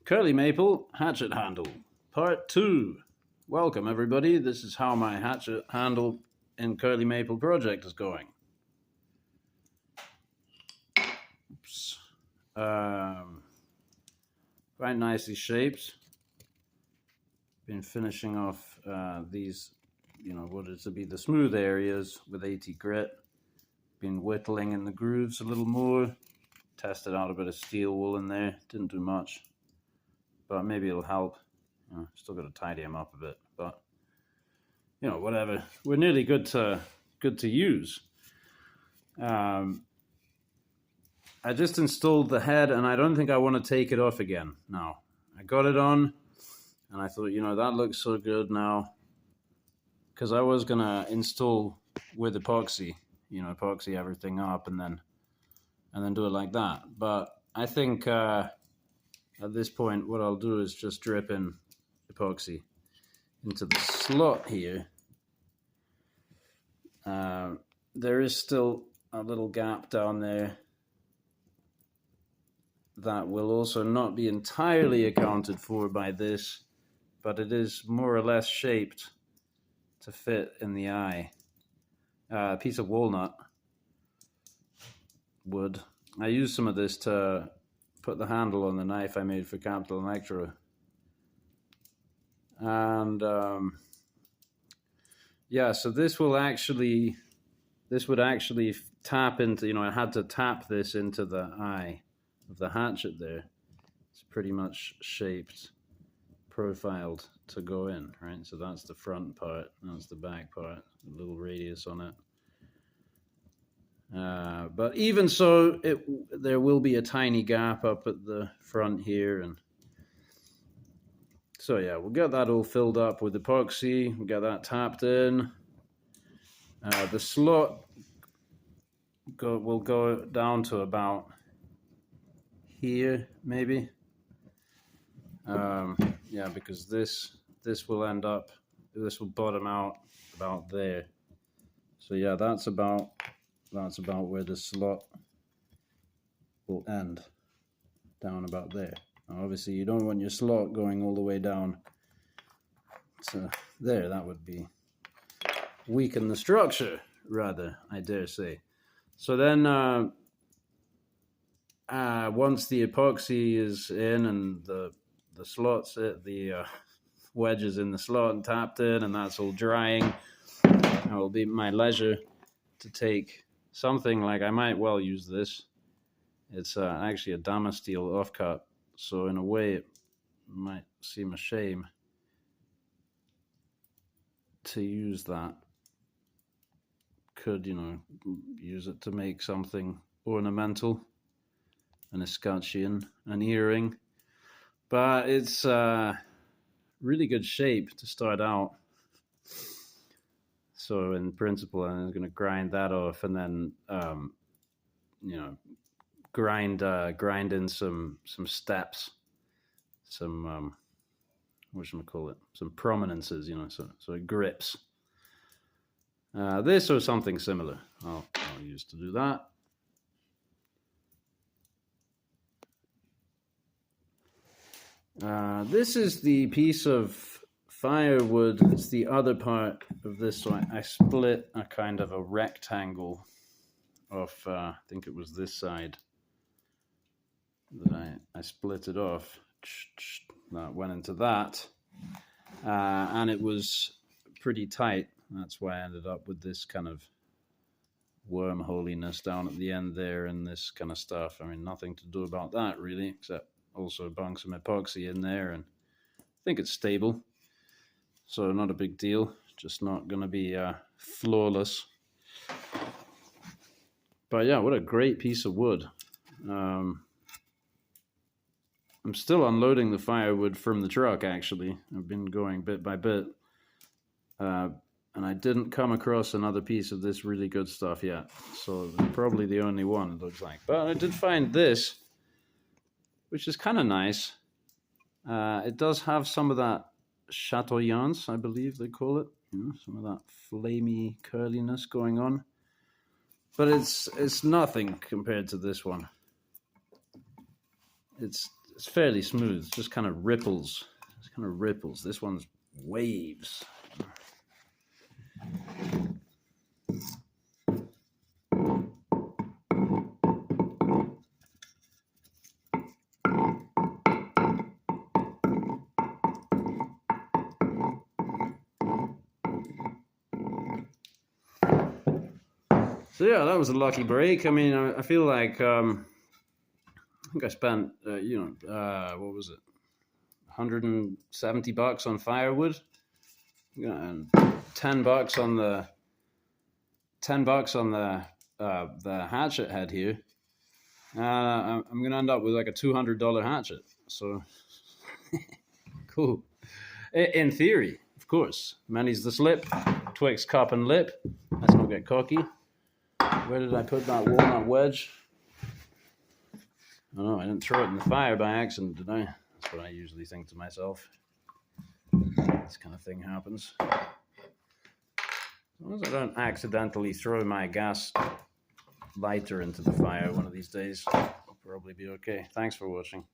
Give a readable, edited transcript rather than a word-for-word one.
Curly Maple Hatchet Handle, Part 2. Welcome, everybody. This is how my hatchet handle in Curly Maple project is going. Oops. Quite nicely shaped. Been finishing off these, what is to be the smooth areas with 80 grit. Been whittling in the grooves a little more. Tested out a bit of steel wool in there. Didn't do much, but maybe it'll help. Still got to tidy them up a bit, but whatever. We're nearly good to use. I just installed the head, and I don't think I want to take it off again now. I got it on, and I thought, that looks so good now, because I was gonna install with epoxy, epoxy everything up, and then do it like that. But I think at this point, what I'll do is just drip in epoxy into the slot here. There is still a little gap down there that will also not be entirely accounted for by this, but it is more or less shaped to fit in the eye. A piece of walnut wood. I used some of this to put the handle on the knife I made for Capital Electro. And so this would actually tap into, I had to tap this into the eye of the hatchet there. It's pretty much shaped, profiled to go in, right? So that's the front part, that's the back part, a little radius on it. But even so, there will be a tiny gap up at the front here, and so yeah, we'll get that all filled up with epoxy. We'll get that tapped in. The slot will go down to about here, maybe. Because this will bottom out about there. So yeah, that's about where the slot will end, down about there. Now, obviously, you don't want your slot going all the way down to there. That would be weaken the structure, rather, I dare say. So then, once the epoxy is in and the slots, the wedges in the slot and tapped in, and that's all drying, it will be my leisure to take something like, I might well use this. It's actually a Damasteel offcut, so in a way it might seem a shame to use that. Could, use it to make something ornamental, an escutcheon, an earring. But it's really good shape to start out. So in principle, I'm going to grind that off, and then grind in some steps, some some prominences, so it grips. This or something similar I'll use to do that. This is the piece of firewood. It's the other part of this. So I split a kind of a rectangle off, I think it was this side that I split it off. That went into that, and it was pretty tight. That's why I ended up with this kind of wormholiness down at the end there and this kind of stuff. I mean, nothing to do about that really, except also bung some epoxy in there, and I think it's stable. So not a big deal, just not going to be flawless. But yeah, what a great piece of wood. I'm still unloading the firewood from the truck, actually. I've been going bit by bit. And I didn't come across another piece of this really good stuff yet. So probably the only one, it looks like. But I did find this, which is kind of nice. It does have some of that chatoyance, I believe they call it. Some of that flamey curliness going on. But it's nothing compared to this one. It's it's fairly smooth. It's just kind of ripples. It's kind of ripples. This one's waves. So yeah, that was a lucky break. I mean, I feel like I think I spent what was it, $170 on firewood, and $10 on the hatchet head here. I'm gonna end up with like a $200 hatchet. So cool. In theory, of course. Many's the slip, twixt cup and lip. Let's not get cocky. Where did I put that walnut wedge? Oh no, I didn't throw it in the fire by accident, did I? That's what I usually think to myself. This kind of thing happens. As long as I don't accidentally throw my gas lighter into the fire one of these days, I'll probably be okay. Thanks for watching.